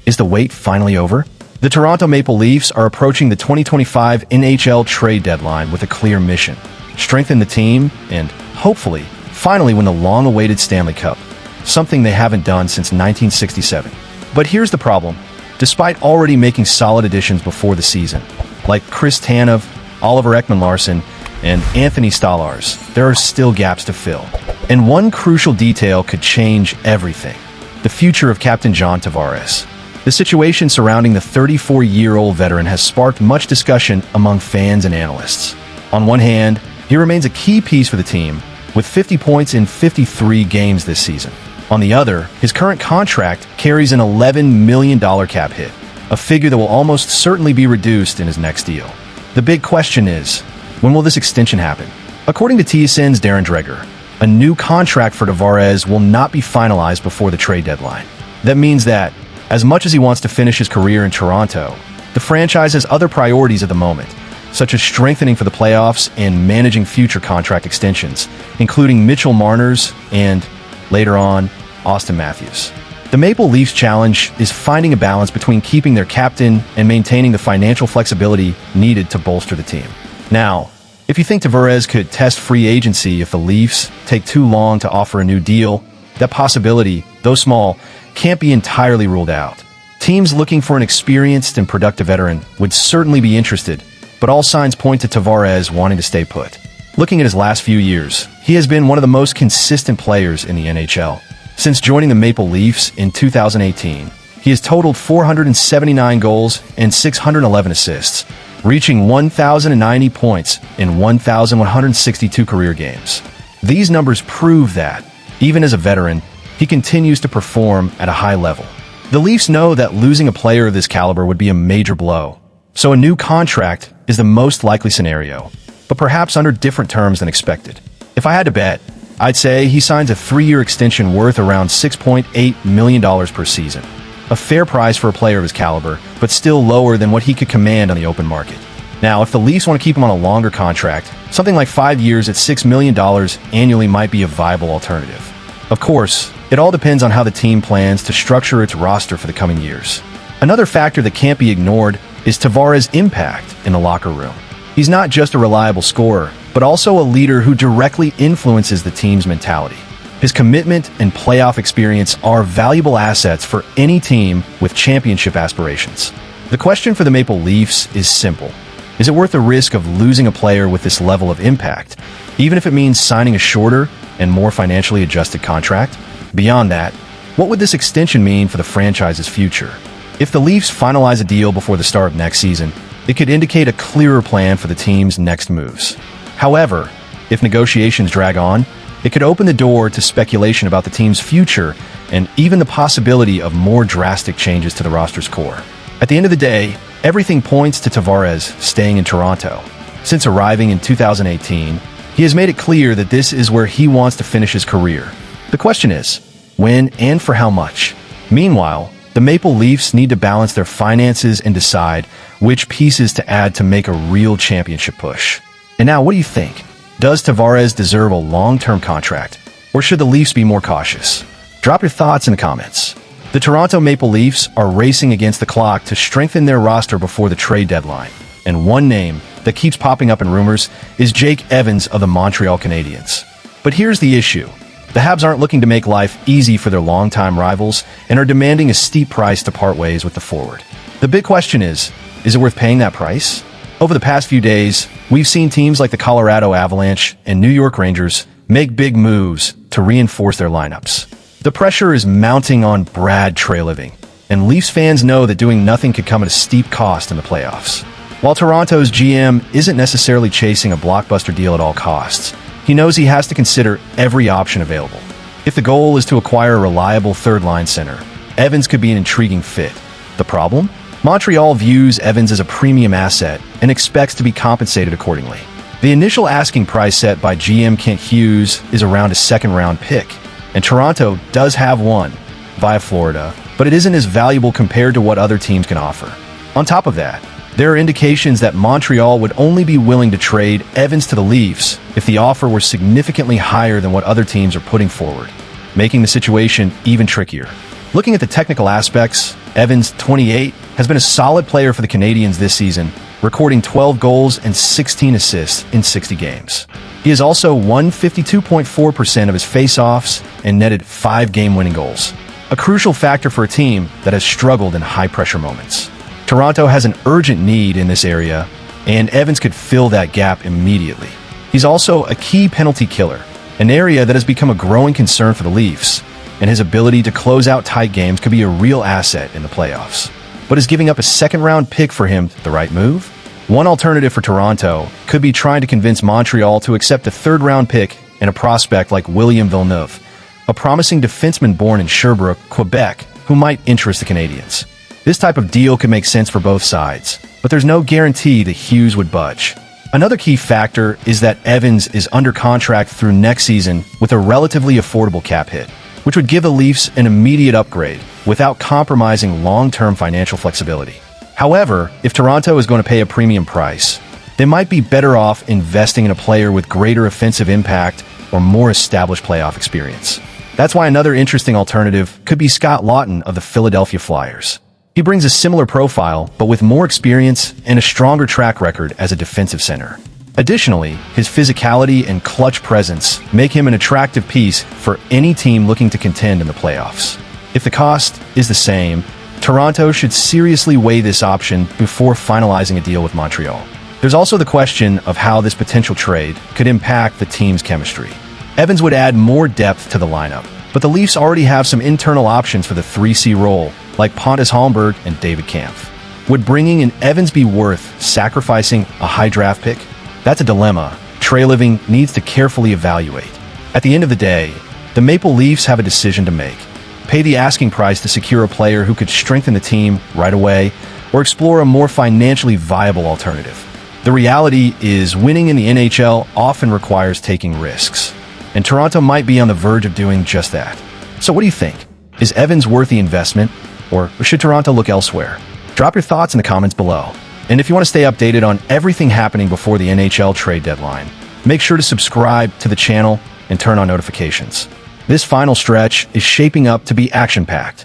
Is the wait finally over? The Toronto Maple Leafs are approaching the 2025 NHL trade deadline with a clear mission: strengthen the team and, hopefully, finally win the long-awaited Stanley Cup, something they haven't done since 1967. But here's the problem. Despite already making solid additions before the season, like Chris Tanev, Oliver Ekman-Larsson, and Anthony Stolarz, there are still gaps to fill. And one crucial detail could change everything: the future of Captain John Tavares. The situation surrounding the 34-year-old veteran has sparked much discussion among fans and analysts. On one hand, he remains a key piece for the team, with 50 points in 53 games this season. On the other, his current contract carries an $11 million cap hit, a figure that will almost certainly be reduced in his next deal. The big question is, when will this extension happen? According to TSN's Darren Dreger, a new contract for Tavares will not be finalized before the trade deadline. That means that, as much as he wants to finish his career in Toronto, the franchise has other priorities at the moment, such as strengthening for the playoffs and managing future contract extensions, including Mitchell Marner's and, later on, Austin Matthews. The Maple Leafs' challenge is finding a balance between keeping their captain and maintaining the financial flexibility needed to bolster the team. Now, if you think Tavares could test free agency if the Leafs take too long to offer a new deal, that possibility, though small, can't be entirely ruled out. Teams looking for an experienced and productive veteran would certainly be interested, but all signs point to Tavares wanting to stay put. Looking at his last few years, he has been one of the most consistent players in the NHL. Since joining the Maple Leafs in 2018, he has totaled 479 goals and 611 assists, reaching 1,090 points in 1,162 career games. These numbers prove that, even as a veteran, he continues to perform at a high level. The Leafs know that losing a player of this caliber would be a major blow, so a new contract is the most likely scenario, but perhaps under different terms than expected. If I had to bet, I'd say he signs a 3-year extension worth around $6.8 million per season. A fair price for a player of his caliber, but still lower than what he could command on the open market. Now, if the Leafs want to keep him on a longer contract, something like 5 years at $6 million annually might be a viable alternative. Of course, it all depends on how the team plans to structure its roster for the coming years. Another factor that can't be ignored is Tavares' impact in the locker room. He's not just a reliable scorer, but also a leader who directly influences the team's mentality. His commitment and playoff experience are valuable assets for any team with championship aspirations. The question for the Maple Leafs is simple. Is it worth the risk of losing a player with this level of impact, even if it means signing a shorter and more financially adjusted contract? Beyond that, what would this extension mean for the franchise's future? If the Leafs finalize a deal before the start of next season, it could indicate a clearer plan for the team's next moves. However, if negotiations drag on, it could open the door to speculation about the team's future and even the possibility of more drastic changes to the roster's core. At the end of the day, everything points to Tavares staying in Toronto. Since arriving in 2018, he has made it clear that this is where he wants to finish his career. The question is, when and for how much? Meanwhile, the Maple Leafs need to balance their finances and decide which pieces to add to make a real championship push. And now, what do you think? Does Tavares deserve a long-term contract, or should the Leafs be more cautious? Drop your thoughts in the comments. The Toronto Maple Leafs are racing against the clock to strengthen their roster before the trade deadline, and one name that keeps popping up in rumors is Jake Evans of the Montreal Canadiens. But here's the issue. The Habs aren't looking to make life easy for their longtime rivals and are demanding a steep price to part ways with the forward. The big question is it worth paying that price? Over the past few days, we've seen teams like the Colorado Avalanche and New York Rangers make big moves to reinforce their lineups. The pressure is mounting on Brad Treliving, and Leafs fans know that doing nothing could come at a steep cost in the playoffs. While Toronto's GM isn't necessarily chasing a blockbuster deal at all costs, he knows he has to consider every option available. If the goal is to acquire a reliable third-line center, Evans could be an intriguing fit. The problem? Montreal views Evans as a premium asset and expects to be compensated accordingly. The initial asking price set by GM Kent Hughes is around a second-round pick, and Toronto does have one, via Florida, but it isn't as valuable compared to what other teams can offer. On top of that, there are indications that Montreal would only be willing to trade Evans to the Leafs if the offer were significantly higher than what other teams are putting forward, making the situation even trickier. Looking at the technical aspects, Evans, 28, has been a solid player for the Canadiens this season, recording 12 goals and 16 assists in 60 games. He has also won 52.4% of his face-offs and netted 5 game-winning goals, a crucial factor for a team that has struggled in high-pressure moments. Toronto has an urgent need in this area, and Evans could fill that gap immediately. He's also a key penalty killer, an area that has become a growing concern for the Leafs, and his ability to close out tight games could be a real asset in the playoffs. But is giving up a second-round pick for him the right move? One alternative for Toronto could be trying to convince Montreal to accept a third-round pick and a prospect like William Villeneuve, a promising defenseman born in Sherbrooke, Quebec, who might interest the Canadiens. This type of deal could make sense for both sides, but there's no guarantee that Hughes would budge. Another key factor is that Evans is under contract through next season with a relatively affordable cap hit, which would give the Leafs an immediate upgrade without compromising long-term financial flexibility. However, if Toronto is going to pay a premium price, they might be better off investing in a player with greater offensive impact or more established playoff experience. That's why another interesting alternative could be Scott Lawton of the Philadelphia Flyers. He brings a similar profile, but with more experience and a stronger track record as a defensive center. Additionally, his physicality and clutch presence make him an attractive piece for any team looking to contend in the playoffs. If the cost is the same, Toronto should seriously weigh this option before finalizing a deal with Montreal. There's also the question of how this potential trade could impact the team's chemistry. Evans would add more depth to the lineup, but the Leafs already have some internal options for the 3C role, like Pontus Holmberg and David Kampf. Would bringing in Evans be worth sacrificing a high draft pick? That's a dilemma Trey Living needs to carefully evaluate. At the end of the day, the Maple Leafs have a decision to make. Pay the asking price to secure a player who could strengthen the team right away, or explore a more financially viable alternative. The reality is winning in the NHL often requires taking risks, and Toronto might be on the verge of doing just that. So what do you think? Is Evans worth the investment, or should Toronto look elsewhere? Drop your thoughts in the comments below. And if you want to stay updated on everything happening before the NHL trade deadline, make sure to subscribe to the channel and turn on notifications. This final stretch is shaping up to be action-packed.